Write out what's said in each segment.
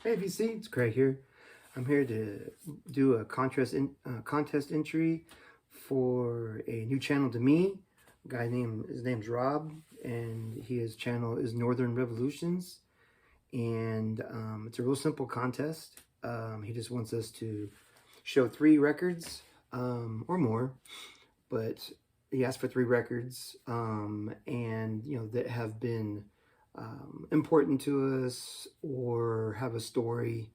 Hey VC, it's Craig here. I'm here to do a contest entry for a new channel to me. His name's Rob, and his channel is Northern Revolutions. And it's a real simple contest. He just wants us to show 3 records or more, but he asked for 3 records, and that have been important to us or have a story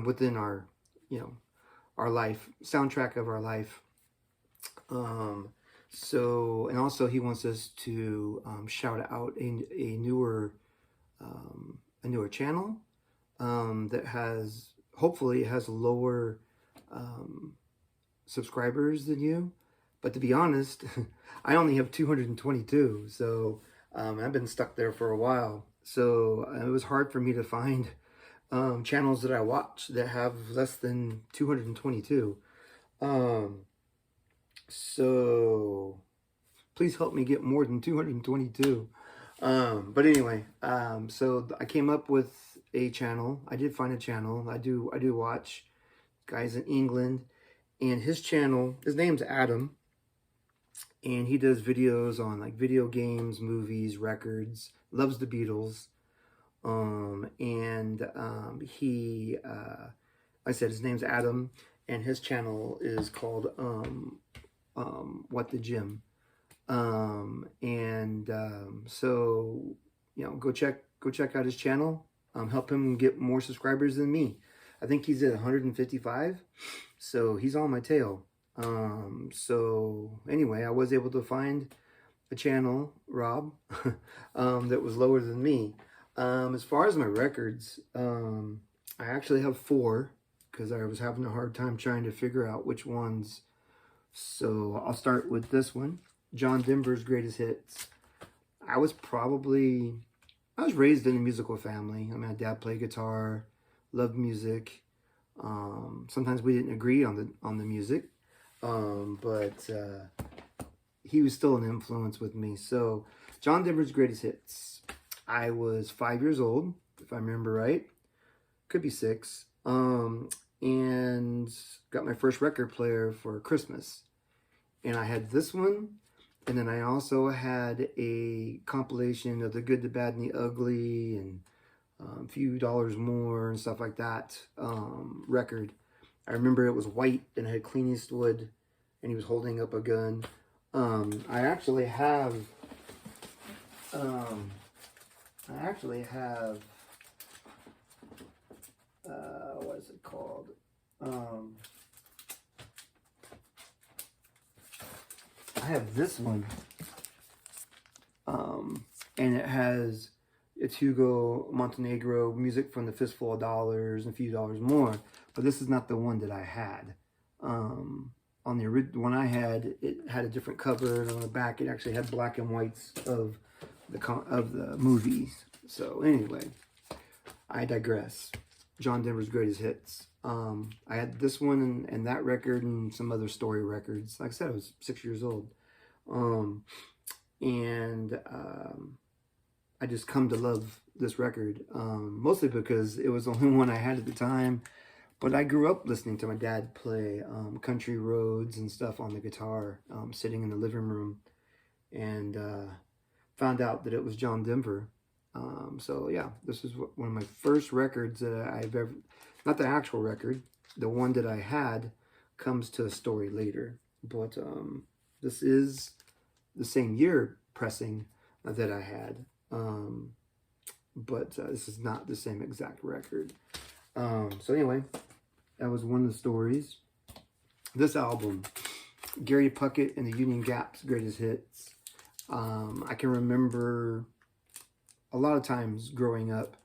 within our our life, soundtrack of our life. And also he wants us to shout out a newer channel that has, hopefully has lower subscribers than you. But to be honest, I only have 222, so I've been stuck there for a while. So it was hard for me to find channels that I watch that have less than 222. So please help me get more than 222. But anyway, so I came up with a channel. I did find a channel. I do watch guys in England, and his channel, his name's Adam, and he does videos on like video games, movies, records, loves the Beatles. I said his name's Adam, and his channel is called What the Gym. So go check out his channel. Help him get more subscribers than me. I think he's at 155, so he's on my tail. So anyway, I was able to find a channel, Rob, that was lower than me. As far as my records, I actually have 4 because I was having a hard time trying to figure out which ones. So I'll start with this one, John Denver's Greatest Hits. I was raised in a musical family. My dad played guitar, loved music. Sometimes we didn't agree on the music, but he was still an influence with me. So John Denver's Greatest Hits. I was 5 years old, if I remember right. Could be 6. And got my first record player for Christmas. And I had this one. And then I also had a compilation of The Good, the Bad, and the Ugly, and A Few Dollars More, and stuff like that record. I remember it was white, and it had Clint Eastwood, and he was holding up a gun. I actually have what is it called? I have this one, and it's Hugo Montenegro, Music from the Fistful of Dollars and A Few Dollars More, but this is not the one that I had. On the one I had, it had a different cover, and on the back it actually had black and whites of the movies. So anyway, I digress. John Denver's Greatest Hits. I had this one and that record and some other story records. Like I said, I was 6 years old. I just come to love this record, mostly because it was the only one I had at the time. But I grew up listening to my dad play Country Roads and stuff on the guitar, sitting in the living room, and found out that it was John Denver. So yeah, this is one of my first records that I've ever, not the actual record, the one that I had comes to a story later. But this is the same year pressing that I had. But this is not the same exact record. So anyway, that was one of the stories. This album, Gary Puckett and the Union Gap's Greatest Hits. I can remember a lot of times growing up,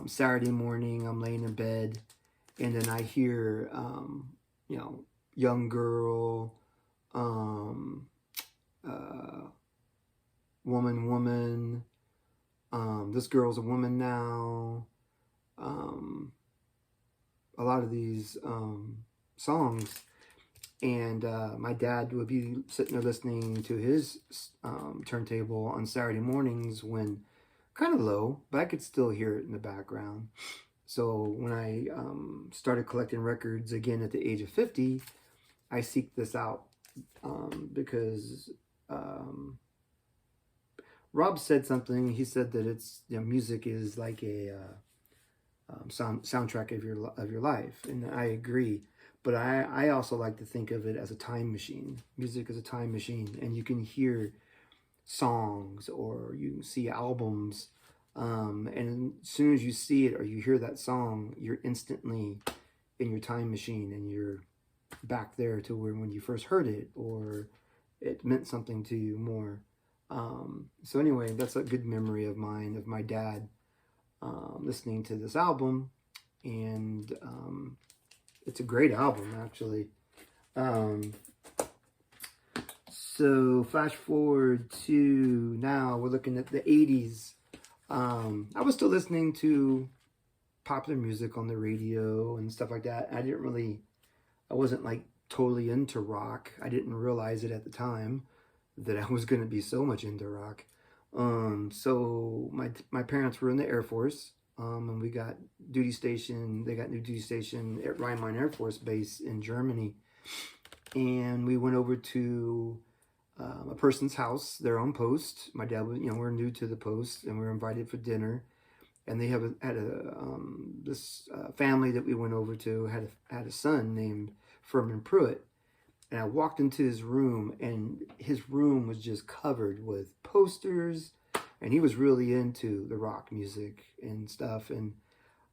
Saturday morning, I'm laying in bed, and then I hear, Young Girl, Woman, This Girl's a Woman Now, a lot of these songs. And my dad would be sitting there listening to his turntable on Saturday mornings when kind of low, but I could still hear it in the background. So when I started collecting records again at the age of 50, I seek this out because Rob said something. He said that it's, you know, music is like a soundtrack of your life, and I agree. But I also like to think of it as a time machine. Music is a time machine, and you can hear songs or you see albums, and as soon as you see it or you hear that song, you're instantly in your time machine, and you're back there to where when you first heard it, or it meant something to you more. So anyway, that's a good memory of mine, of my dad listening to this album, and it's a great album, actually. So flash forward to now, we're looking at the 80s. I was still listening to popular music on the radio and stuff like that. I wasn't like totally into rock. I didn't realize it at the time that I was going to be so much into rock. So my parents were in the Air Force, and we got duty station. They got new duty station at Rhein-Main Air Force Base in Germany, and we went over to a person's house, their own post. My dad was, you know, we're new to the post, and we were invited for dinner. And they had this family that we went over to had a son named Furman Pruitt. And I walked into his room, and his room was just covered with posters, and he was really into the rock music and stuff. And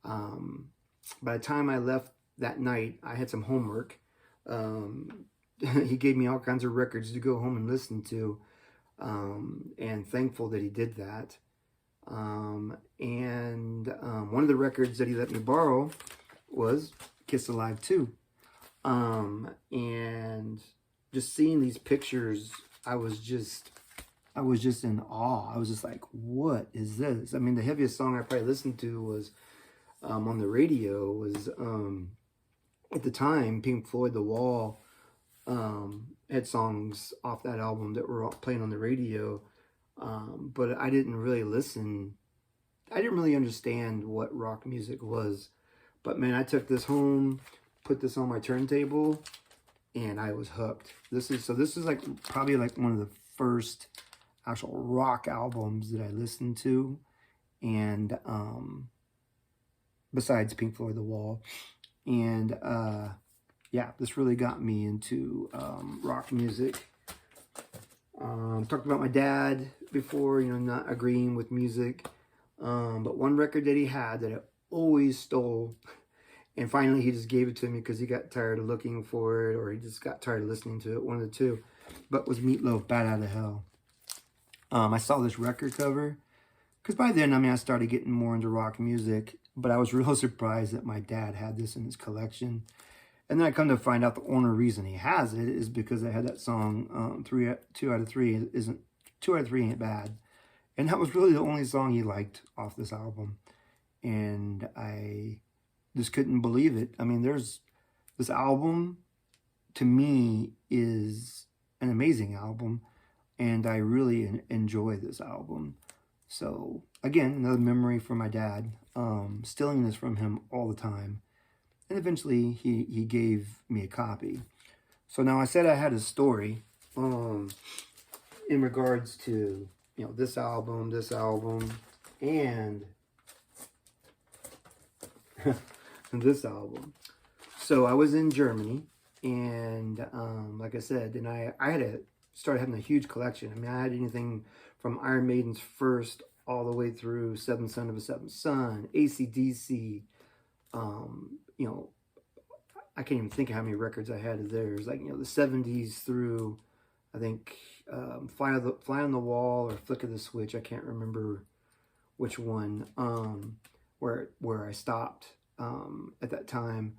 by the time I left that night, I had some homework. He gave me all kinds of records to go home and listen to, and thankful that he did that. One of the records that he let me borrow was Kiss Alive 2. And just seeing these pictures, I was just in awe. I was just like, what is this? I mean, the heaviest song I probably listened to was on the radio was at the time Pink Floyd The Wall had songs off that album that were playing on the radio, but I didn't really listen. I didn't really understand what rock music was. But man, I took this home, put this on my turntable, and I was hooked. This is like probably like one of the first actual rock albums that I listened to, and besides Pink Floyd The Wall. And yeah, this really got me into rock music. Talked about my dad before, you know, not agreeing with music. But one record that he had that I always stole, and finally he just gave it to me because he got tired of looking for it, or he just got tired of listening to it, one of the two, but was Meatloaf, Bat Out of Hell. I saw this record cover, because by then, I mean, I started getting more into rock music, but I was real surprised that my dad had this in his collection. And then I come to find out the only reason he has it is because I had that song, 2 out of 3 isn't, 2 out of 3 ain't bad. And that was really the only song he liked off this album. And I just couldn't believe it. I mean, this album, to me, is an amazing album. And I really enjoy this album. So, again, another memory from my dad. Stealing this from him all the time. And eventually, he gave me a copy. So now I said I had a story in regards to, you know, this album, and this album. So I was in Germany, and like I said, and I started having a huge collection. I mean, I had anything from Iron Maiden's First all the way through Seventh Son of a Seventh Son, AC/DC. You know, I can't even think of how many records I had of theirs. Like, you know, the 70s through, I think, Fly on the Wall or Flick of the Switch. I can't remember which one, where I stopped at that time.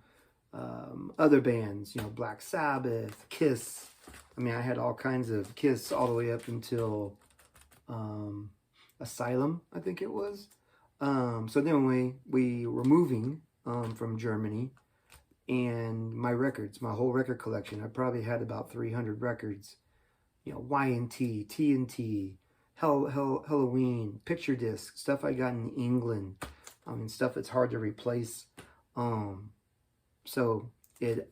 Other bands, you know, Black Sabbath, Kiss. I mean, I had all kinds of Kiss all the way up until Asylum, I think it was. So then we were moving from Germany, and my whole record collection, I probably had about 300 records. You know, Y&T, TNT, Halloween, picture disc, stuff I got in England. I mean, stuff that's hard to replace. So it,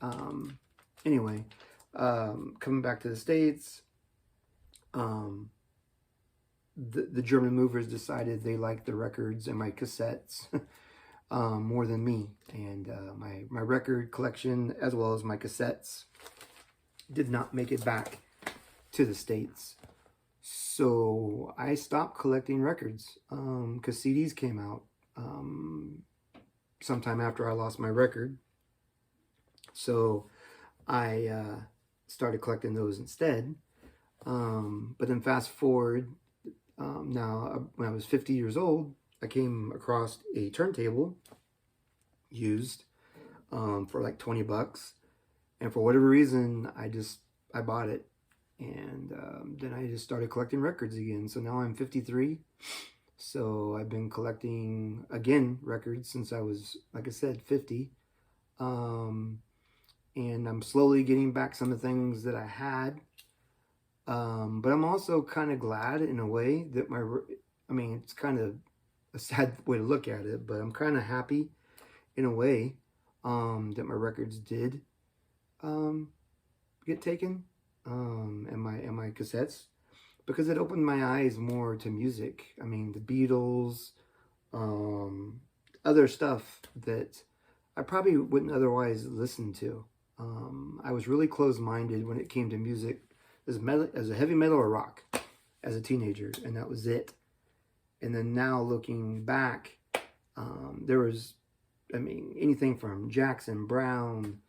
anyway, coming back to the States, the German movers decided they liked the records and my cassettes more than me. And my record collection, as well as my cassettes, did not make it back to the States. So I stopped collecting records because CDs came out sometime after I lost my record. So I started collecting those instead. But then fast forward, now when I was 50 years old, I came across a turntable used for like 20 bucks. And for whatever reason, I bought it. And then I just started collecting records again. So now I'm 53. So I've been collecting, again, records since I was, like I said, 50. And I'm slowly getting back some of the things that I had. But I'm also kind of glad in a way that I mean, it's kind of a sad way to look at it, but I'm kind of happy in a way that my records did get taken, and my cassettes, because it opened my eyes more to music. I mean, the Beatles, other stuff that I probably wouldn't otherwise listen to. I was really closed-minded when it came to music as a heavy metal or rock as a teenager, and that was it. And then now looking back, there was, I mean, anything from Jackson Browne,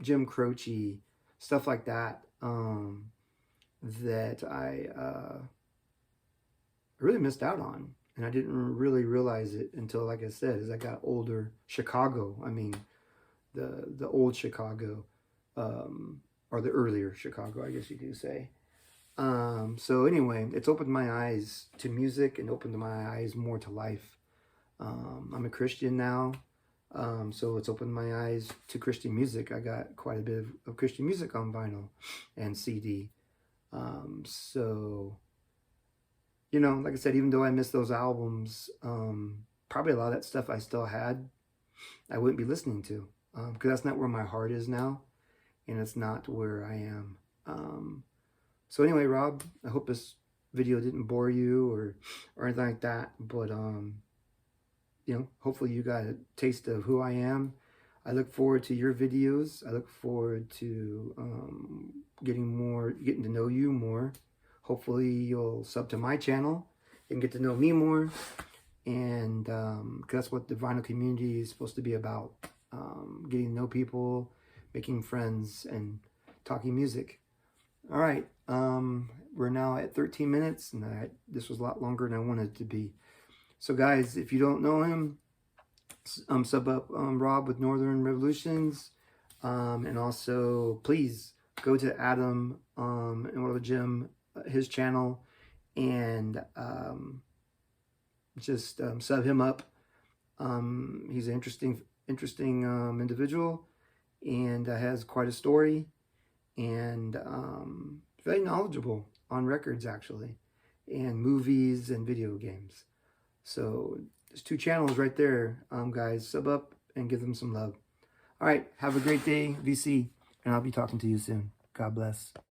Jim Croce, stuff like that, that I really missed out on. And I didn't really realize it until, like I said, as I got older. Chicago, I mean, the old Chicago, or the earlier Chicago, I guess you could say. So anyway, it's opened my eyes to music and opened my eyes more to life. I'm a Christian now, so it's opened my eyes to Christian music. I got quite a bit of Christian music on vinyl and CD. So, you know, like I said, even though I missed those albums, probably a lot of that stuff I still had, I wouldn't be listening to, because that's not where my heart is now, and it's not where I am. So anyway, Rob, I hope this video didn't bore you or anything like that, but you know, hopefully you got a taste of who I am. I look forward to your videos. I look forward to getting to know you more. Hopefully you'll sub to my channel and get to know me more. And 'cause that's what the vinyl community is supposed to be about. Getting to know people, making friends, and talking music. All right, we're now at 13 minutes, and this was a lot longer than I wanted it to be. So guys, if you don't know him, sub up Rob with Northern Revolutions, and also please go to Adam and whatever Jim, his channel, and just sub him up. He's an interesting individual, and has quite a story, and very knowledgeable on records, actually, and movies and video games. So there's 2 channels right there, guys. Sub up and give them some love. All right, have a great day, VC, and I'll be talking to you soon. God bless.